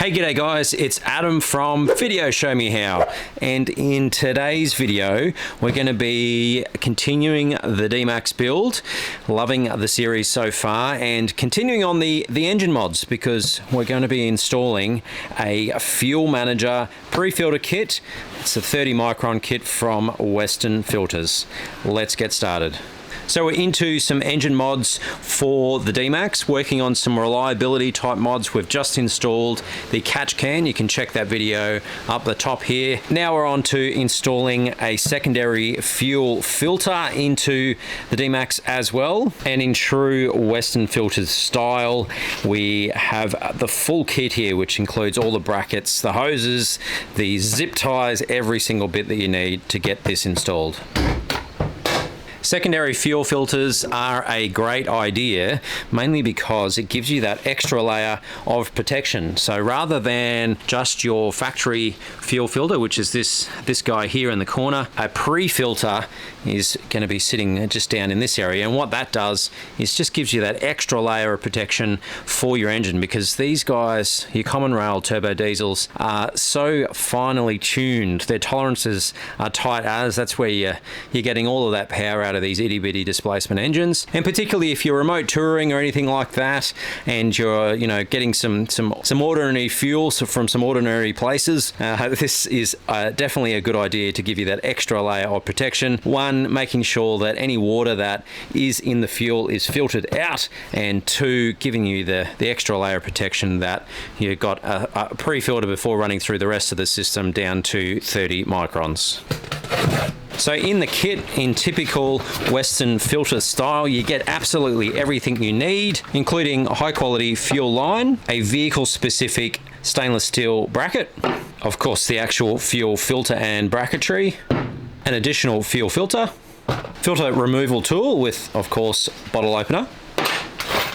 Hey, g'day guys, it's Adam from VideoShowMeHow, and in today's video we're going to be continuing the D-MAX build, loving the series so far, and continuing on the engine mods because we're going to be installing a fuel manager pre-filter kit. It's a 30 micron kit from Western Filters. Let's get started. So we're into some engine mods for the D-MAX, working on some reliability type mods. We've just installed the catch can. You can check that video up the top here. Now we're on to installing a secondary fuel filter into the D-MAX as well. And in true Western Filters style, we have the full kit here, which includes all the brackets, the hoses, the zip ties, every single bit that you need to get this installed. Secondary fuel filters are a great idea, mainly because it gives you that extra layer of protection. So rather than just your factory fuel filter, which is this guy here in the corner, a pre-filter is going to be sitting just down in this area. And what that does is just gives you that extra layer of protection for your engine, because these guys, your common rail turbo diesels, are so finely tuned. Their tolerances are tight as. That's where you're getting all of that power out of these itty bitty displacement engines. And particularly if you're remote touring or anything like that, and you're getting some ordinary fuel from some ordinary places, this is definitely a good idea to give you that extra layer of protection. One, making sure that any water that is in the fuel is filtered out, and two, giving you the extra layer of protection that you've got a pre-filter before running through the rest of the system down to 30 microns. So in the kit, in typical Western Filter style, you get absolutely everything you need, including a high quality fuel line, a vehicle specific stainless steel bracket, of course the actual fuel filter and bracketry, an additional fuel filter removal tool with, of course, bottle opener,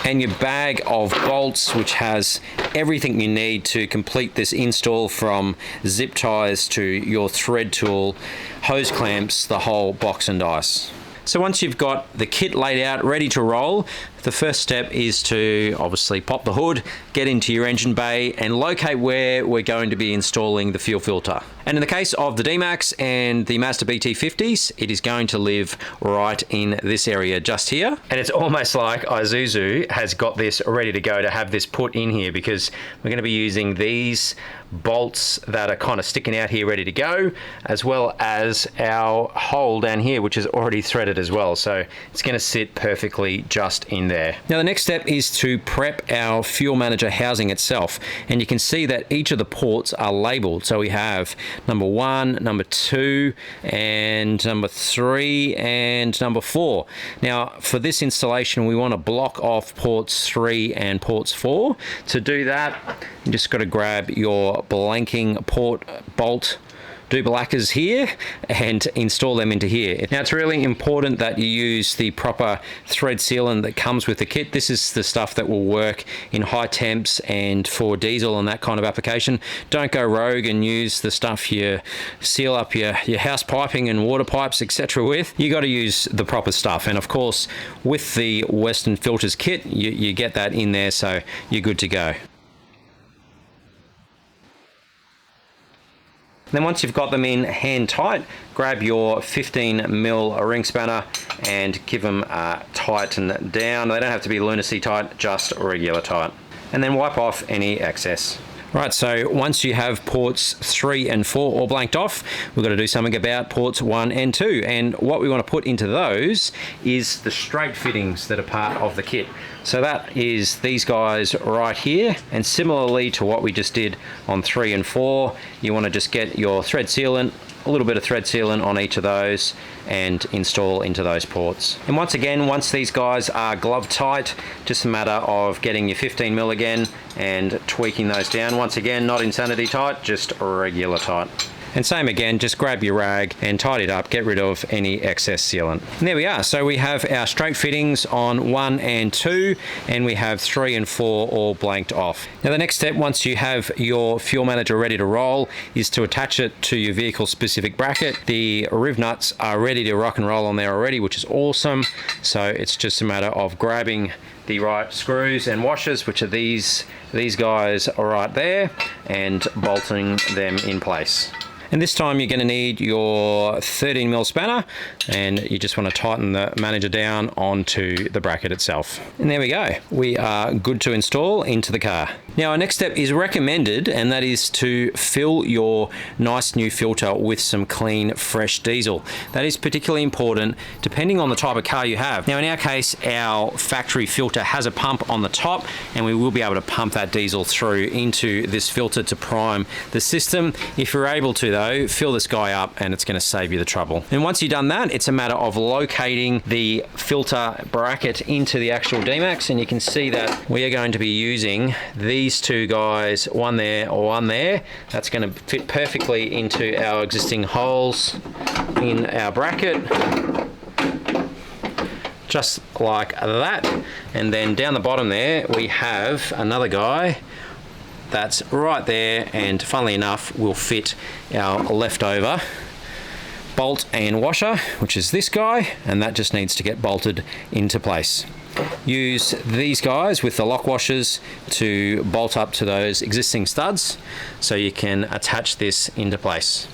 and your bag of bolts, which has everything you need to complete this install, from zip ties to your thread tool, hose clamps, the whole box and dice. So once you've got the kit laid out, ready to roll, the first step is to obviously pop the hood, get into your engine bay, and locate where we're going to be installing the fuel filter. And in the case of the D-MAX and the Mazda BT50s, it is going to live right in this area just here. And it's almost like Isuzu has got this ready to go to have this put in here, because we're going to be using these bolts that are kind of sticking out here ready to go, as well as our hole down here, which is already threaded as well. So it's going to sit perfectly just in there. Now the next step is to prep our fuel manager housing itself, and you can see that each of the ports are labeled. So we have number 1, number 2, and number 3, and number 4. Now for this installation, we want to block off ports 3 and ports 4. To do that, you just got to grab your blanking port bolt dubalackers here and install them into here. Now it's really important that you use the proper thread sealant that comes with the kit. This is the stuff that will work in high temps and for diesel and that kind of application. Don't go rogue and use the stuff you seal up your house piping and water pipes, etc. with. You got to use the proper stuff, and of course with the Western Filters kit you get that in there, so you're good to go. Then once you've got them in hand tight, grab your 15mm ring spanner and give them tighten down. They don't have to be lunacy tight, just regular tight. And then wipe off any excess. Right, so once you have ports 3 and 4 all blanked off, we've got to do something about ports 1 and 2. And what we want to put into those is the straight fittings that are part of the kit. So that is these guys right here. And similarly to what we just did on 3 and 4, you want to just get your thread sealant, a little bit of thread sealant on each of those, and install into those ports. And once again, once these guys are glove tight, just a matter of getting your 15mm again and tweaking those down. Once again, not insanity tight, just regular tight. And same again, just grab your rag and tidy it up, get rid of any excess sealant. And there we are. So we have our straight fittings on 1 and 2, and we have 3 and 4 all blanked off. Now the next step, once you have your fuel manager ready to roll, is to attach it to your vehicle specific bracket. The riv nuts are ready to rock and roll on there already, which is awesome. So it's just a matter of grabbing the right screws and washers, which are these guys right there, and bolting them in place. And this time you're going to need your 13mm spanner, and you just want to tighten the manager down onto the bracket itself. And there we go. We are good to install into the car. Now our next step is recommended, and that is to fill your nice new filter with some clean, fresh diesel. That is particularly important depending on the type of car you have. Now in our case, our factory filter has a pump on the top, and we will be able to pump that diesel through into this filter to prime the system. If you're able to though, fill this guy up and it's going to save you the trouble. And once you've done that, it's a matter of locating the filter bracket into the actual D-MAX, and you can see that we are going to be using these two guys, one there or one there. That's going to fit perfectly into our existing holes in our bracket, just like that. And then down the bottom there we have another guy that's right there, and funnily enough will fit our leftover bolt and washer, which is this guy, and that just needs to get bolted into place. Use these guys with the lock washers to bolt up to those existing studs so you can attach this into place.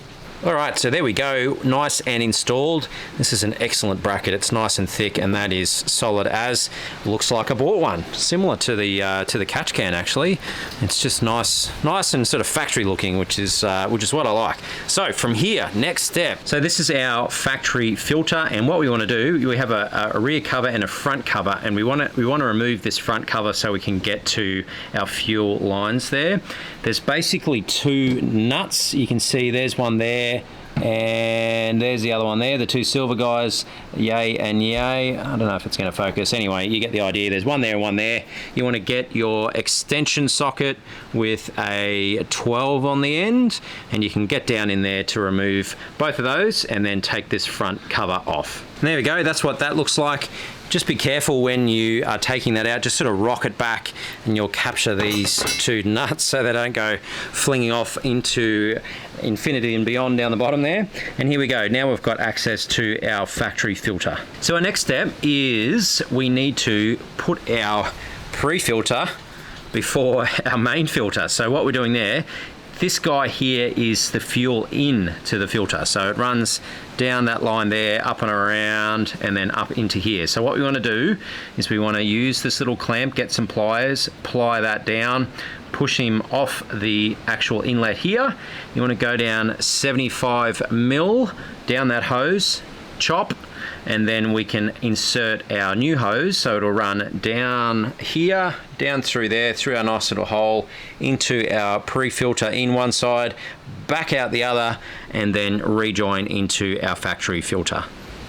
Alright, so there we go, nice and installed. This is an excellent bracket. It's nice and thick, and that is solid as. Looks like I bought one, similar to the catch can actually. It's just nice and sort of factory looking, which is what I like. So from here, next step. So this is our factory filter, and what we want to do, we have a rear cover and a front cover, and we want to remove this front cover so we can get to our fuel lines there. There's basically two nuts. You can see there's one there, and there's the other one there, the two silver guys, yay and yay. I don't know if it's going to focus. Anyway, you get the idea. There's one there and one there. You want to get your extension socket with a 12 on the end, and you can get down in there to remove both of those and then take this front cover off. And there we go. That's what that looks like. Just be careful when you are taking that out. Just sort of rock it back, and you'll capture these two nuts so they don't go flinging off into infinity and beyond down the bottom there. And here we go. Now we've got access to our factory filter. So our next step is we need to put our pre-filter before our main filter. So what we're doing there, this guy here is the fuel in to the filter. So it runs down that line there, up and around, and then up into here. So what we want to do is we want to use this little clamp, get some pliers, ply that down, push him off the actual inlet here. You want to go down 75mm down that hose, chop, and then we can insert our new hose, so it'll run down here, down through there, through our nice little hole, into our pre-filter in one side, back out the other, and then rejoin into our factory filter.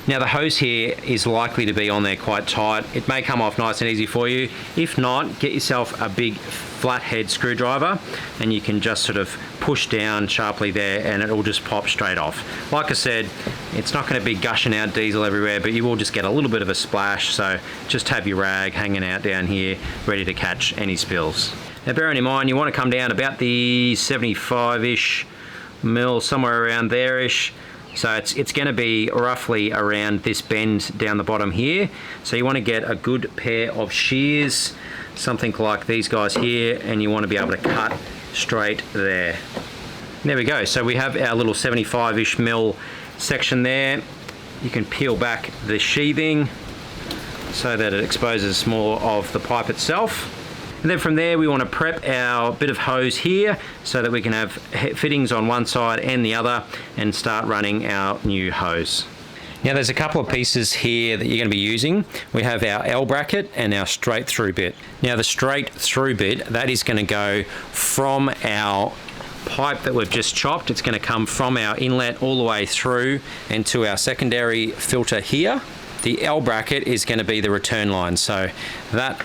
Now the hose here is likely to be on there quite tight. It may come off nice and easy for you. If not, get yourself a big flathead screwdriver, and you can just sort of push down sharply there, and it will just pop straight off. Like I said, it's not going to be gushing out diesel everywhere, but you will just get a little bit of a splash, so just have your rag hanging out down here ready to catch any spills. Now bearing in mind, you want to come down about the 75-ish mil, somewhere around there-ish. So it's going to be roughly around this bend down the bottom here. So you want to get a good pair of shears, something like these guys here, and you want to be able to cut straight there. There we go. So we have our little 75-ish mil section there. You can peel back the sheathing so that it exposes more of the pipe itself. And then from there we want to prep our bit of hose here so that we can have fittings on one side and the other and start running our new hose. Now there's a couple of pieces here that you're going to be using. We have our L bracket and our straight through bit. Now the straight through bit, that is going to go from our pipe that we've just chopped. It's going to come from our inlet all the way through and to our secondary filter here. The L bracket is going to be the return line. So that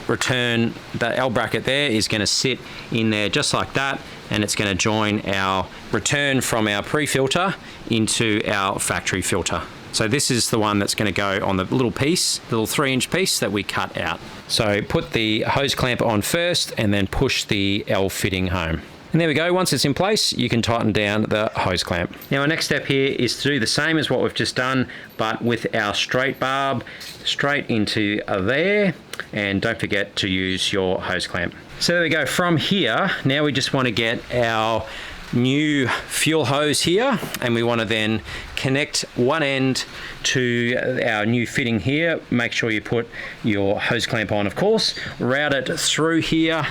L bracket there is going to sit in there just like that, and it's going to join our return from our pre-filter into our factory filter. So this is the one that's going to go on the little piece, the little 3-inch piece that we cut out. So put the hose clamp on first and then push the L fitting home. And there we go. Once it's in place, you can tighten down the hose clamp. Now our next step here is to do the same as what we've just done, but with our straight barb straight into there, and don't forget to use your hose clamp. So there we go. From here, now we just want to get our new fuel hose here, and we want to then connect one end to our new fitting here. Make sure you put your hose clamp on, of course. Route it through here,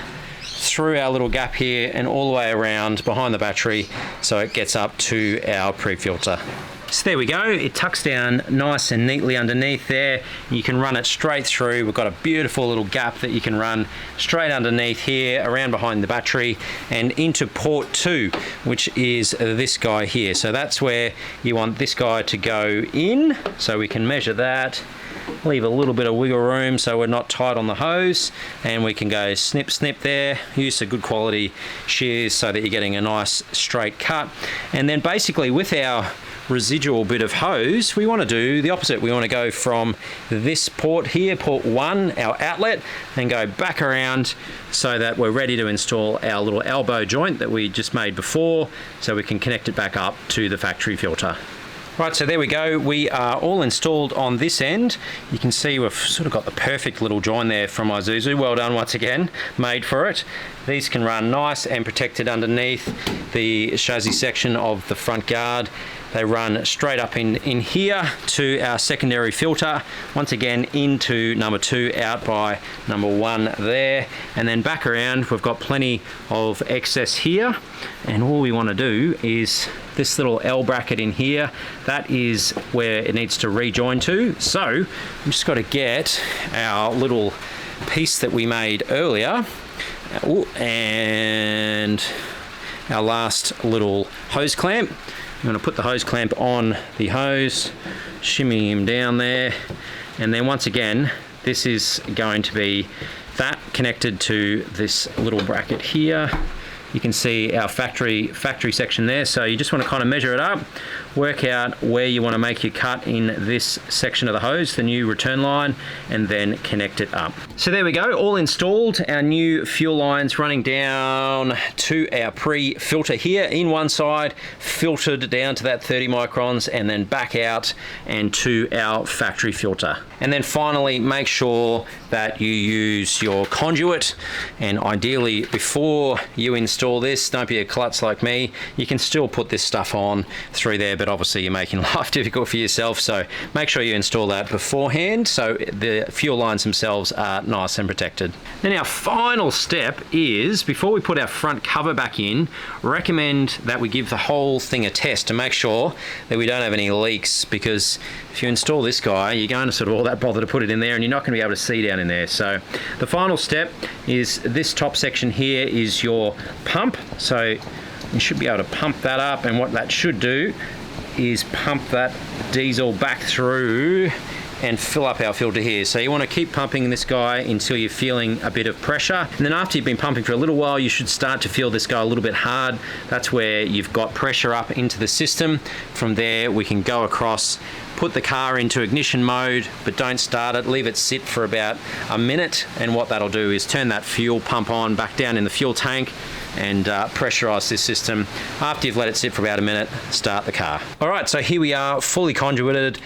through our little gap here, and all the way around behind the battery so it gets up to our pre-filter. So there we go, it tucks down nice and neatly underneath there. You can run it straight through. We've got a beautiful little gap that you can run straight underneath here, around behind the battery, and into port 2, which is this guy here. So that's where you want this guy to go in, so we can measure that. Leave a little bit of wiggle room so we're not tight on the hose, and we can go snip snip there. Use a good quality shears so that you're getting a nice straight cut. And then basically with our residual bit of hose, we want to do the opposite. We want to go from this port here, port 1, our outlet, and go back around so that we're ready to install our little elbow joint that we just made before, so we can connect it back up to the factory filter. Right, so there we go. We are all installed on this end. You can see we've sort of got the perfect little join there from Isuzu. Well done once again, made for it. These can run nice and protected underneath the chassis section of the front guard. They run straight up in here to our secondary filter, once again into number 2, out by number 1 there, and then back around. We've got plenty of excess here, and all we want to do is this little L bracket in here. That is where it needs to rejoin to. So we've just got to get our little piece that we made earlier, and our last little hose clamp. I'm going to put the hose clamp on the hose, shimmy him down there, and then once again this is going to be that connected to this little bracket here. You can see our factory section there, so you just want to kind of measure it up, work out where you want to make your cut in this section of the hose, the new return line, and then connect it up. So there we go, all installed. Our new fuel lines running down to our pre-filter here in one side, filtered down to that 30 microns, and then back out and to our factory filter. And then finally, make sure that you use your conduit, and ideally before you install this, don't be a klutz like me. You can still put this stuff on through there, but obviously you're making life difficult for yourself, so make sure you install that beforehand so the fuel lines themselves are nice and protected. Then our final step is, before we put our front cover back in, recommend that we give the whole thing a test to make sure that we don't have any leaks, because if you install this guy, you're going to sort of all that bother to put it in there, and you're not going to be able to see down in there. So the final step is this top section here is your pump. So you should be able to pump that up, and what that should do is pump that diesel back through and fill up our filter here. So you want to keep pumping this guy until you're feeling a bit of pressure, and then after you've been pumping for a little while, you should start to feel this guy a little bit hard. That's where you've got pressure up into the system. From there we can go across, put the car into ignition mode, but don't start it, leave it sit for about a minute, and what that'll do is turn that fuel pump on back down in the fuel tank and pressurize this system. After you've let it sit for about a minute, start the car. All right, so here we are, fully conduited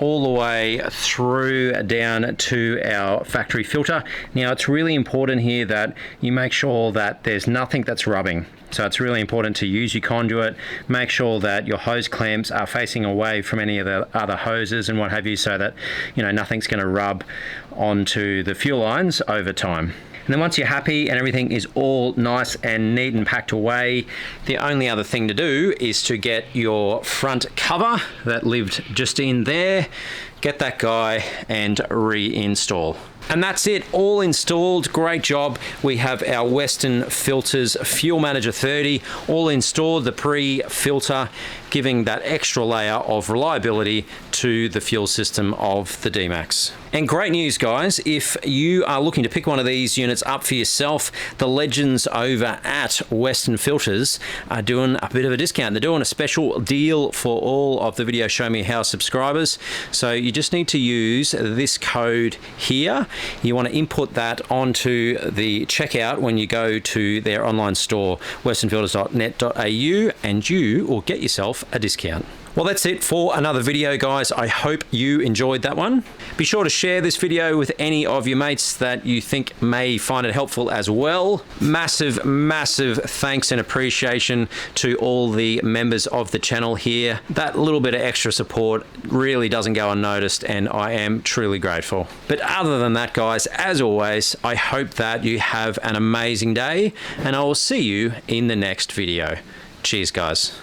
all the way through down to our factory filter. Now it's really important here that you make sure that there's nothing that's rubbing. So it's really important to use your conduit, make sure that your hose clamps are facing away from any of the other hoses and what have you, so that nothing's going to rub onto the fuel lines over time. And then once you're happy and everything is all nice and neat and packed away, the only other thing to do is to get your front cover that lived just in there, get that guy and reinstall. And that's it, all installed. Great job. We have our Western Filters Fuel Manager 30 all installed, the pre-filter, giving that extra layer of reliability to the fuel system of the D-MAX. And great news, guys, if you are looking to pick one of these units up for yourself, the legends over at Western Filters are doing a bit of a discount. They're doing a special deal for all of the Video Show Me How subscribers. So you just need to use this code here. You want to input that onto the checkout when you go to their online store, westernfilters.net.au, and you will get yourself a discount. Well, that's it for another video, guys. I hope you enjoyed that one. Be sure to share this video with any of your mates that you think may find it helpful as well. Massive, massive thanks and appreciation to all the members of the channel here. That little bit of extra support really doesn't go unnoticed, and I am truly grateful. But other than that, guys, as always, I hope that you have an amazing day, and I will see you in the next video. Cheers, guys.